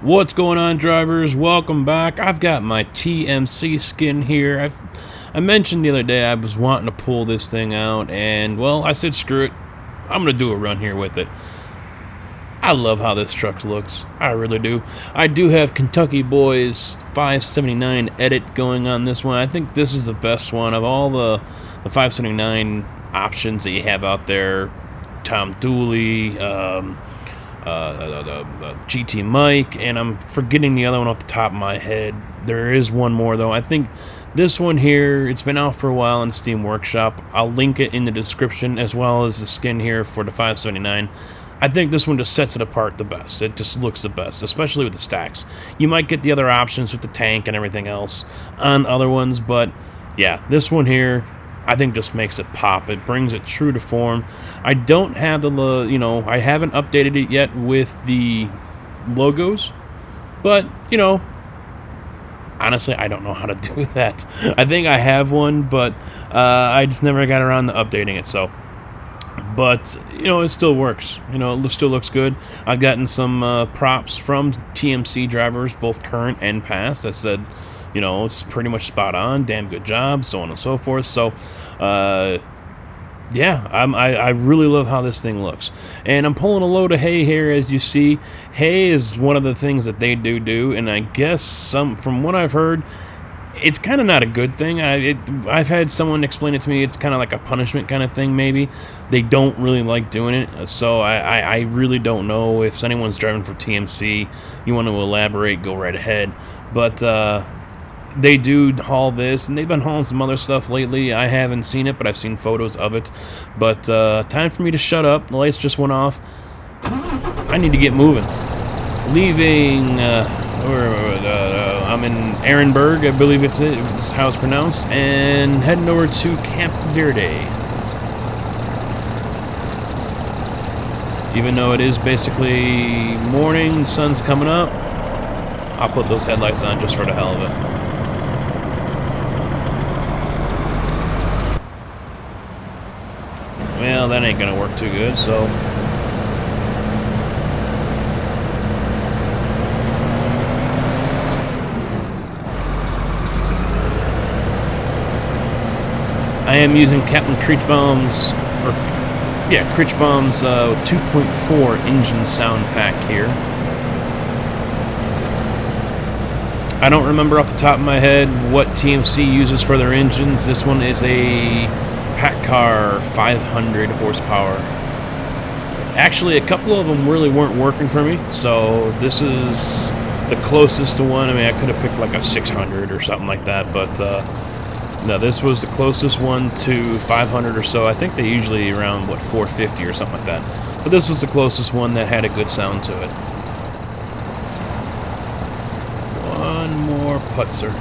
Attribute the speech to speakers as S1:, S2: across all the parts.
S1: What's going on, drivers? Welcome back. I've got my TMC skin here. I mentioned the other day I was wanting to pull this thing out, and well, I said screw it. I'm gonna do a run here with it. I love how this truck looks. I really do. I do have Kentucky Boys 579 edit going on this one. I think this is the best one of all the 579 options that you have out there. Tom Dooley, GT Mike, and I'm forgetting the other one off the top of my head. There is one more though. I think this one here, it's been out for a while in Steam Workshop. I'll link it in the description, as well as the skin here for the 579. I think this one just sets it apart the best. It just looks the best, especially with the stacks. You might get the other options with the tank and everything else on other ones, but yeah, this one here, I think just makes it pop. It brings it true to form. I don't have the, I haven't updated it yet with the logos, but, honestly, I don't know how to do that. I think I have one, but I just never got around to updating it, so. But, it still works. It still looks good. I've gotten some props from TMC drivers, both current and past, that said, it's pretty much spot on, damn good job, so on and so forth. So, yeah, I really love how this thing looks. And I'm pulling a load of hay here, as you see. Hay is one of the things that they do, and I guess from what I've heard, it's kind of not a good thing. I've had someone explain it to me. It's kind of like a punishment kind of thing, maybe. They don't really like doing it, so I really don't know. If anyone's driving for TMC, you want to elaborate, go right ahead. But they do haul this, and they've been hauling some other stuff lately. I haven't seen it, but I've seen photos of it. But time for me to shut up. The lights just went off. I need to get moving. Leaving... I'm in Ehrenberg, I believe it's how it's pronounced, and heading over to Camp Verde. Even though it is basically morning, sun's coming up, I'll put those headlights on just for the hell of it. Well, that ain't gonna work too good, so... I am using Captain Creechbaum's 2.4 engine sound pack here. I don't remember off the top of my head what TMC uses for their engines. This one is a Packard 500 horsepower. Actually, a couple of them really weren't working for me, so this is the closest to one. I mean, I could have picked like a 600 or something like that, but no, this was the closest one to 500 or so. I think they usually around, 450 or something like that. But this was the closest one that had a good sound to it. One more putzer.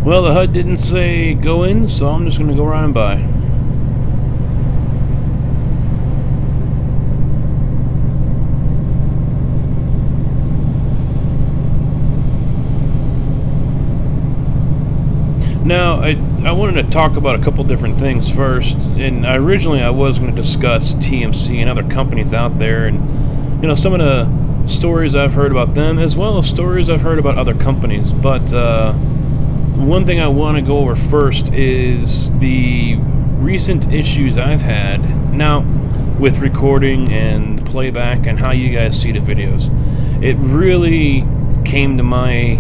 S1: Well, the HUD didn't say go in, so I'm just going to go around and by. Now, I wanted to talk about a couple different things first, and originally I was going to discuss TMC and other companies out there, and some of the stories I've heard about them, as well as stories I've heard about other companies. But one thing I want to go over first is the recent issues I've had now with recording and playback and how you guys see the videos. It really came to my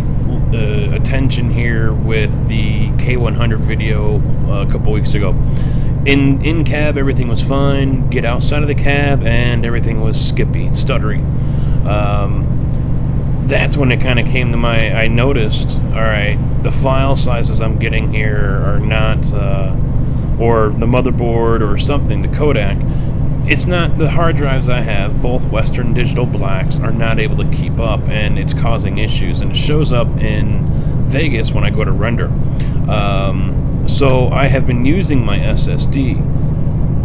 S1: attention here with the K100 video a couple weeks ago. In cab, everything was fine. Get outside of the cab, and everything was skippy, stuttery. That's when it kind of came to I noticed, all right, the file sizes I'm getting here are not, or the motherboard or something, the codec, it's not, the hard drives I have, both Western Digital Blacks, are not able to keep up, and it's causing issues, and it shows up in Vegas when I go to render. So I have been using my SSD,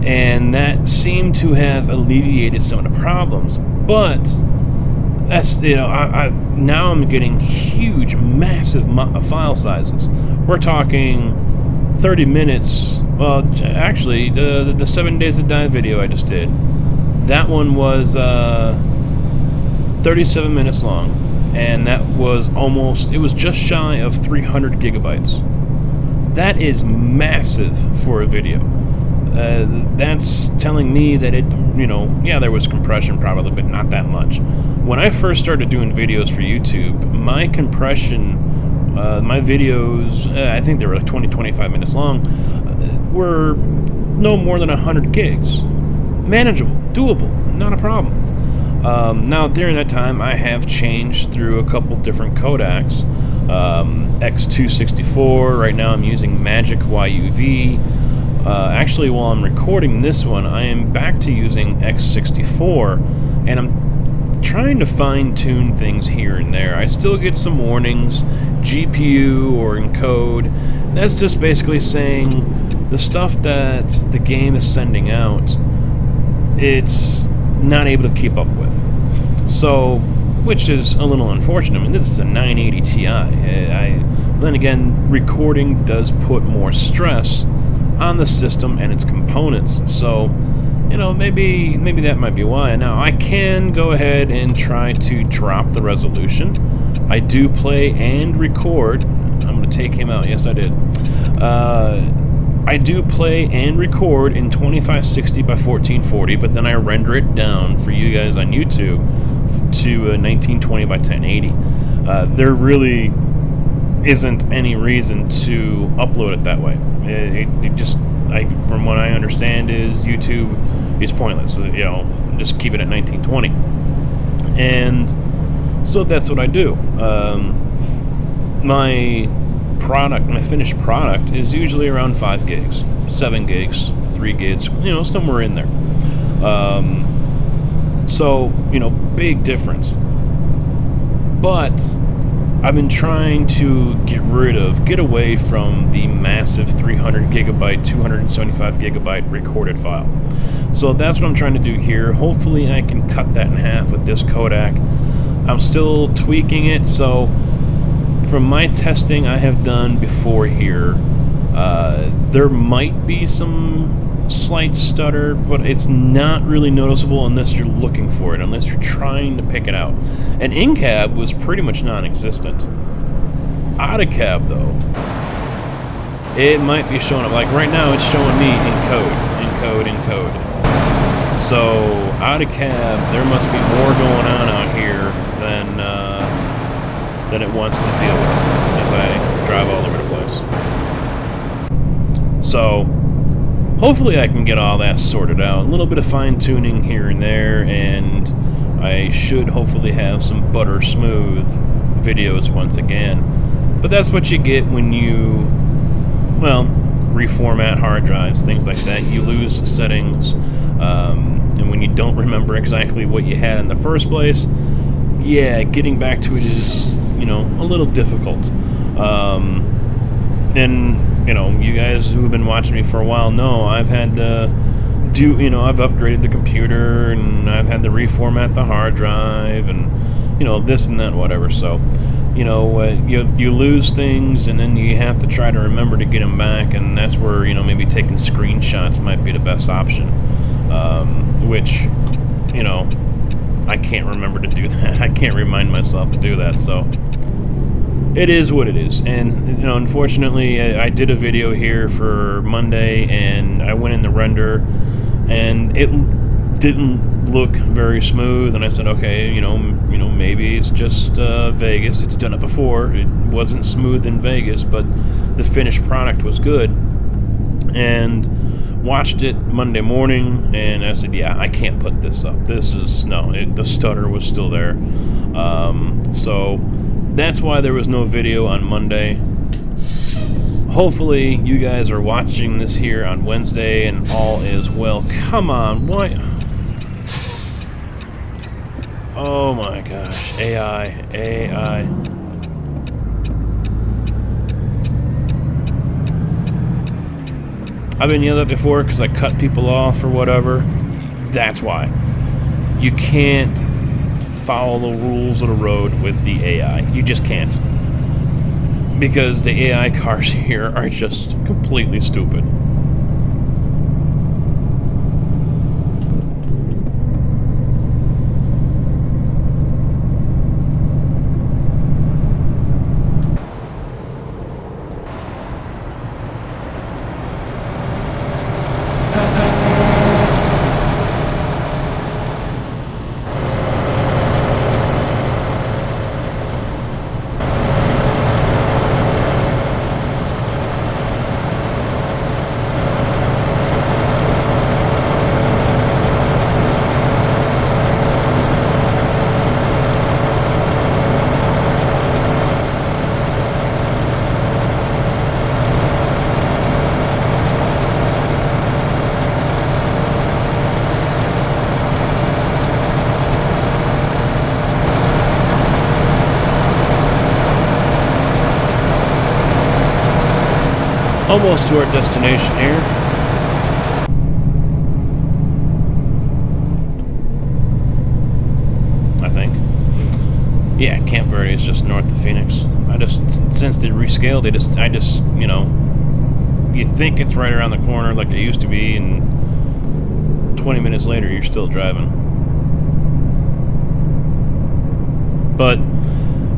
S1: and that seemed to have alleviated some of the problems, but that's, now I'm getting huge, massive file sizes. We're talking 30 minutes. Well, actually, the 7 Days to Die video I just did, that one was 37 minutes long, and that was it was just shy of 300 gigabytes. That is massive for a video. That's telling me that it, yeah, there was compression probably, but not that much. When I first started doing videos for YouTube, my compression, my videos, I think they were like 20-25 minutes long, were no more than 100 gigs. Manageable, doable, not a problem. Now, during that time, I have changed through a couple different codecs. X264, right now I'm using Magic YUV. Actually, while I'm recording this one, I am back to using X64, and I'm trying to fine-tune things here and there. I still get some warnings, GPU or encode. That's just basically saying the stuff that the game is sending out, it's not able to keep up with. So, which is a little unfortunate. I mean, this is a 980 Ti. Then again, recording does put more stress on the system and its components. So, maybe that might be why. Now, I can go ahead and try to drop the resolution. I do play and record. I'm going to take him out. Yes, I did. I do play and record in 2560 by 1440, but then I render it down for you guys on YouTube to 1920 by 1080. There really isn't any reason to upload it that way. It just, from what I understand, is YouTube is pointless. Just keep it at 1920. And so that's what I do. My finished product is usually around 5 gigs, 7 gigs, 3 gigs, somewhere in there. So, big difference. But I've been trying to get away from the massive 300 gigabyte, 275 gigabyte recorded file. So that's what I'm trying to do here. Hopefully I can cut that in half with this codec. I'm still tweaking it, so from my testing I have done before here, there might be some slight stutter, but it's not really noticeable unless you're looking for it, unless you're trying to pick it out. And in-cab was pretty much non-existent. Out-of-cab, though, it might be showing up. Like right now, it's showing me encode. So, out-of-cab, there must be more going on out here than it wants to deal with as I drive all over the place. So, hopefully I can get all that sorted out. A little bit of fine-tuning here and there, and I should hopefully have some butter smooth videos once again. But that's what you get when you, reformat hard drives, things like that. You lose settings, and when you don't remember exactly what you had in the first place, yeah, getting back to it is, a little difficult. And you guys who have been watching me for a while know I've had to I've upgraded the computer, and I've had to reformat the hard drive, and this and that, whatever. So you lose things, and then you have to try to remember to get them back, and that's where maybe taking screenshots might be the best option, which I can't remember to do that. I can't remind myself to do that, so it is what it is. And, unfortunately, I did a video here for Monday, and I went in the render, and it didn't look very smooth, and I said, okay, maybe it's just Vegas. It's done it before. It wasn't smooth in Vegas, but the finished product was good. And watched it Monday morning, and I said, yeah, I can't put this up. The stutter was still there. So that's why there was no video on Monday. Hopefully you guys are watching this here on Wednesday and all is well. Come on, what? Oh my gosh, AI. I've been yelled at before because I cut people off or whatever. That's why. You can't follow the rules of the road with the AI. You just can't. Because the AI cars here are just completely stupid. Almost to our destination here. I think. Yeah, Camp Verde is just north of Phoenix. Since they rescaled, you think it's right around the corner like it used to be, and 20 minutes later you're still driving. But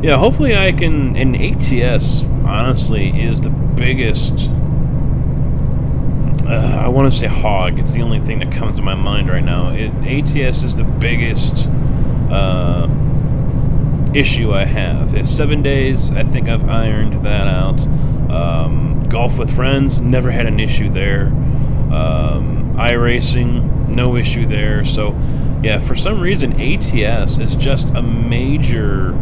S1: yeah, hopefully I can. And ATS honestly is the biggest. I want to say hog. It's the only thing that comes to my mind right now. ATS is the biggest issue I have. It's 7 days. I think I've ironed that out. Golf with friends, never had an issue there. iRacing, no issue there. So, yeah, for some reason, ATS is just a major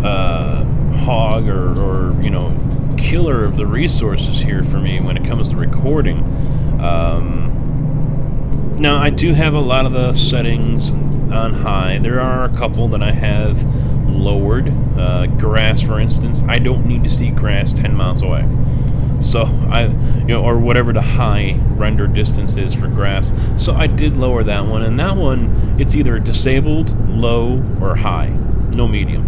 S1: hog or killer of the resources here for me when it comes to recording. Now I do have a lot of the settings on high. There are a couple that I have lowered. Grass, for instance, I don't need to see grass 10 miles away. So or whatever the high render distance is for grass. So I did lower that one, and that one it's either disabled, low, or high, no medium,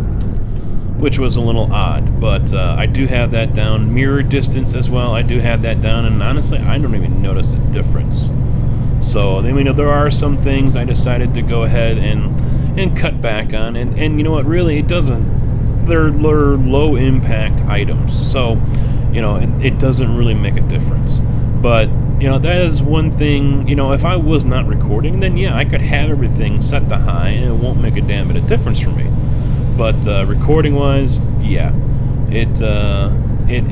S1: which was a little odd, but I do have that down. Mirror distance as well, I do have that down, and honestly, I don't even notice a difference. So, there are some things I decided to go ahead and cut back on, and you know what, really, it doesn't, they're low impact items, so, it doesn't really make a difference. But, that is one thing, if I was not recording, then yeah, I could have everything set to high, and it won't make a damn bit of difference for me. But recording wise, yeah, it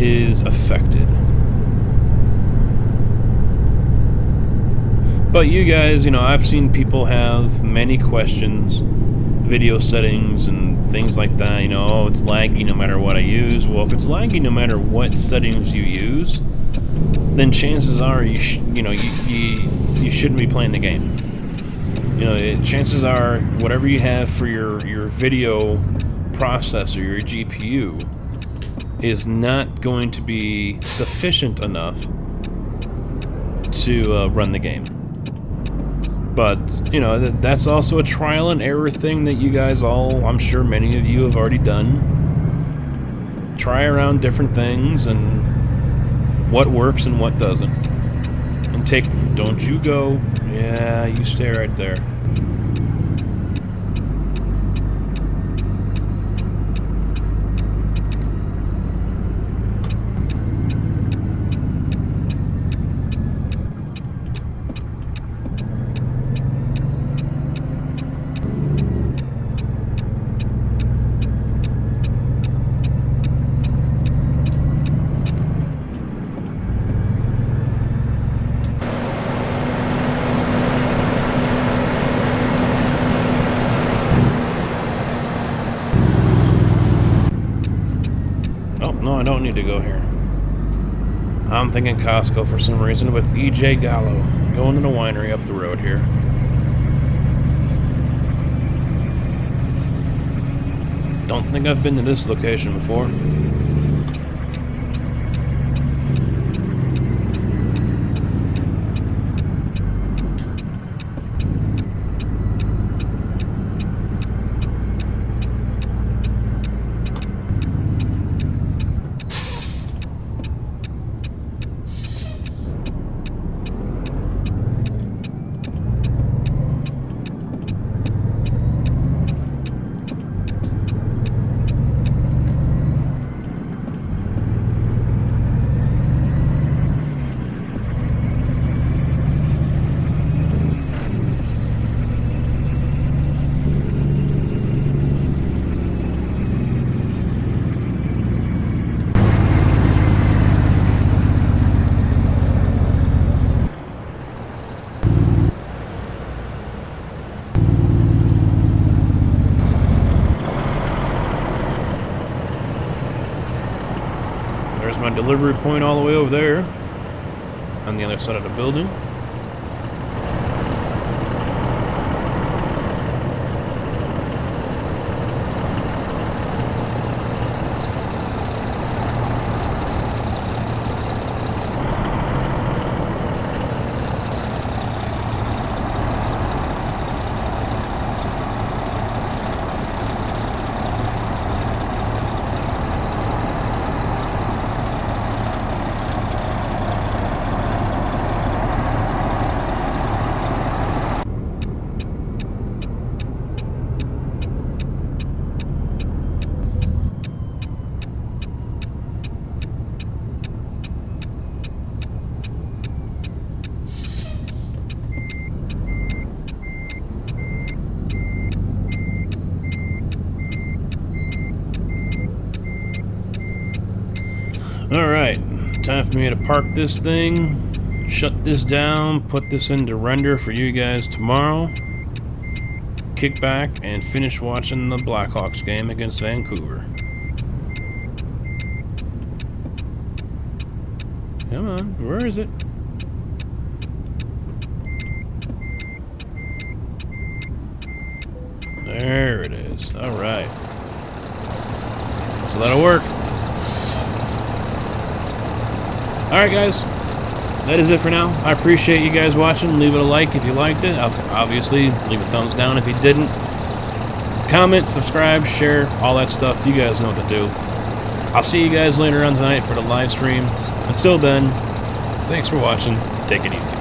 S1: is affected. But you guys, I've seen people have many questions, video settings and things like that. Oh, it's laggy no matter what I use. Well, if it's laggy no matter what settings you use, then chances are you shouldn't be playing the game. Chances are whatever you have for your video processor, your GPU, is not going to be sufficient enough to run the game. But, that's also a trial and error thing that you guys all, I'm sure many of you have already done. Try around different things and what works and what doesn't. And don't you go, yeah, you stay right there. I don't need to go here. I'm thinking Costco for some reason, but it's E.J. Gallo. Going to the winery up the road here. Don't think I've been to this location before. There's my delivery point all the way over there on the other side of the building. Alright, time for me to park this thing, shut this down, put this into render for you guys tomorrow, kick back, and finish watching the Blackhawks game against Vancouver. Come on, where is it? There it is. Alright. So that'll work. Alright guys, that is it for now. I appreciate you guys watching. Leave it a like if you liked it. Obviously, leave a thumbs down if you didn't. Comment, subscribe, share, all that stuff. You guys know what to do. I'll see you guys later on tonight for the live stream. Until then, thanks for watching. Take it easy.